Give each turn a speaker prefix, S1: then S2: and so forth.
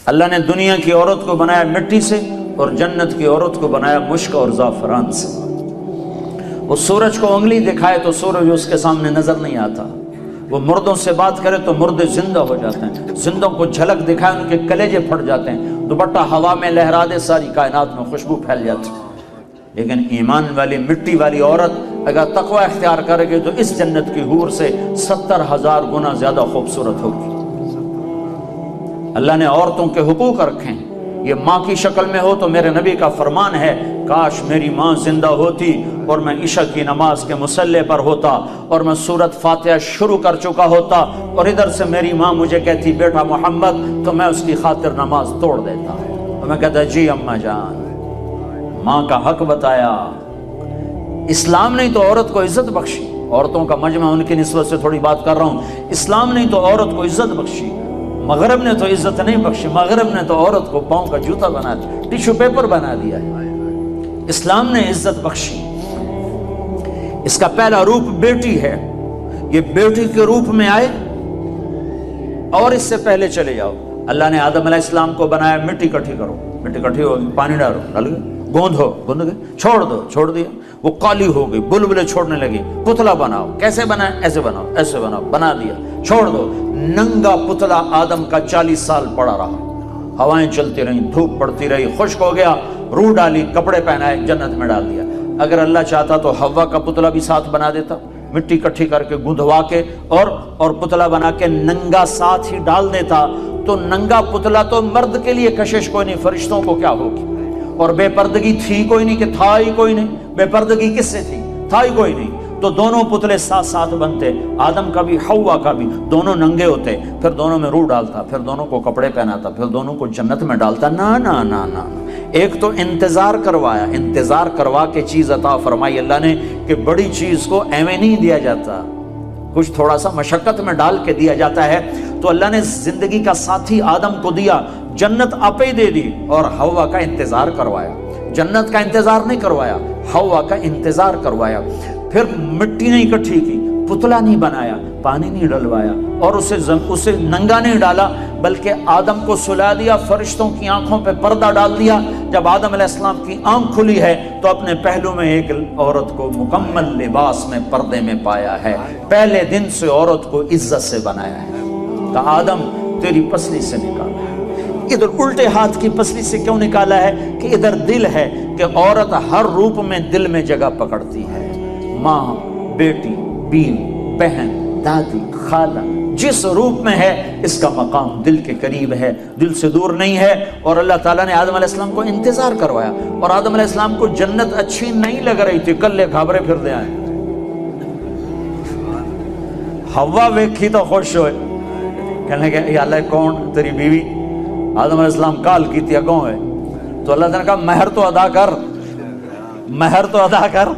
S1: اللہ نے دنیا کی عورت کو بنایا مٹی سے اور جنت کی عورت کو بنایا مشک اور زعفران سے۔ وہ سورج کو انگلی دکھائے تو سورج اس کے سامنے نظر نہیں آتا، وہ مردوں سے بات کرے تو مردے زندہ ہو جاتے ہیں، زندوں کو جھلک دکھائے ان کے کلیجے پھٹ جاتے ہیں، دوپٹہ ہوا میں لہرا دے ساری کائنات میں خوشبو پھیل جاتی ہے۔ لیکن ایمان والی مٹی والی عورت اگر تقوی اختیار کرے گی تو اس جنت کی حور سے 70,000 گنا زیادہ خوبصورت ہوگی۔ اللہ نے عورتوں کے حقوق رکھے ہیں، یہ ماں کی شکل میں ہو تو میرے نبی کا فرمان ہے کاش میری ماں زندہ ہوتی اور میں عشاء کی نماز کے مصلی پر ہوتا اور میں سورۃ فاتحہ شروع کر چکا ہوتا اور ادھر سے میری ماں مجھے کہتی بیٹا محمد، تو میں اس کی خاطر نماز توڑ دیتا اور میں کہتا جی اماں جان۔ ماں کا حق بتایا۔ اسلام نے تو عورت کو عزت بخشی، عورتوں کا مجمع ان کی نسبت سے تھوڑی بات کر رہا ہوں، اسلام نے تو عورت کو عزت بخشی، مغرب نے تو عزت نہیں بخشی، مغرب نے تو عورت کو پاؤں کا جوتا بنا دیا، ٹیشو پیپر بنا دیا ہے۔ اسلام نے عزت بخشی۔ اس کا پہلا روپ بیٹی ہے، یہ بیٹی کے روپ میں آئے اور اس سے پہلے چلے جاؤ۔ اللہ نے آدم علیہ السلام کو بنایا مٹی کٹھی کرو، مٹی کٹھی ہو گئی، پانی ڈالو، ڈال گئے، گوندھو، گوندھ گئے، چھوڑ دو، چھوڑ دیا، وہ کالی ہو گئی، بلبلے چھوڑنے لگی، پتلا بناؤ، کیسے بنائے؟ ایسے بناؤ، ایسے بناؤ، بنا دیا، چھوڑ دو۔ ننگا پتلا آدم کا 40 سال پڑا رہا، ہوائیں چلتی رہیں، دھوپ پڑتی رہی، خشک ہو گیا، روح ڈالی، کپڑے پہنائے، جنت میں ڈال دیا۔ اگر اللہ چاہتا تو حوا کا پتلا بھی ساتھ بنا دیتا، مٹی کٹھی کر کے گندھوا کے اور پتلا بنا کے ننگا ساتھ ہی ڈال دیتا، تو ننگا پتلا تو مرد کے لیے کشش کوئی نہیں، فرشتوں کو کیا ہوگی؟ اور بے پردگی تھی کوئی نہیں کہ تھا ہی کوئی نہیں، بے پردگی کس سے تھی؟ تھا ہی کوئی نہیں، تو دونوں پتلے ساتھ ساتھ بنتے، آدم کا بھی حوا کا بھی، دونوں ننگے ہوتے، پھر دونوں میں روح ڈالتا، پھر دونوں کو کپڑے پہناتا، پھر دونوں کو جنت میں ڈالتا۔ نا نا نا نا، ایک تو انتظار کروایا، انتظار کروا کے چیز عطا فرمائی اللہ نے کہ بڑی چیز کو ایویں نہیں دیا جاتا، کچھ تھوڑا سا مشقت میں ڈال کے دیا جاتا ہے۔ تو اللہ نے زندگی کا ساتھی آدم کو دیا، جنت آپ ہی دے دی، اور حوا کا انتظار کروایا، جنت کا انتظار نہیں کروایا، حوا کا انتظار کروایا۔ پھر مٹی نہیں اکٹھی کی، پتلا نہیں بنایا، پانی نہیں ڈلوایا، اور اسے ننگا نہیں ڈالا، بلکہ آدم کو سلا دیا، فرشتوں کی آنکھوں پہ پردہ ڈال دیا۔ جب آدم علیہ السلام کی آنکھ کھلی ہے تو اپنے پہلو میں ایک عورت کو مکمل لباس میں پردے میں پایا ہے۔ پہلے دن سے عورت کو عزت سے بنایا ہے، کہا آدم تیری پسلی سے نکالا ہے۔ ادھر الٹے ہاتھ کی پسلی سے کیوں نکالا ہے؟ کہ ادھر دل ہے، کہ عورت ہر روپ میں دل میں جگہ پکڑتی ہے، ماں، بیٹی، بیوی، بہن، دادی، خالہ، جس روپ میں ہے اس کا مقام دل کے قریب ہے، دل سے دور نہیں ہے۔ اور اللہ تعالیٰ نے آدم علیہ السلام کو انتظار کروایا، اور آدم علیہ السلام کو جنت اچھی نہیں لگ رہی تھی، کلے گھابرے پھر دے آئے۔ حوا ویکھی تو خوش ہوئے، کہنے لگے یا اللہ کون تیری بیوی؟ آدم علیہ السلام کال کی تھی کون ہے؟ تو اللہ تعالیٰ نے کہا مہر تو ادا کر، مہر تو ادا کر۔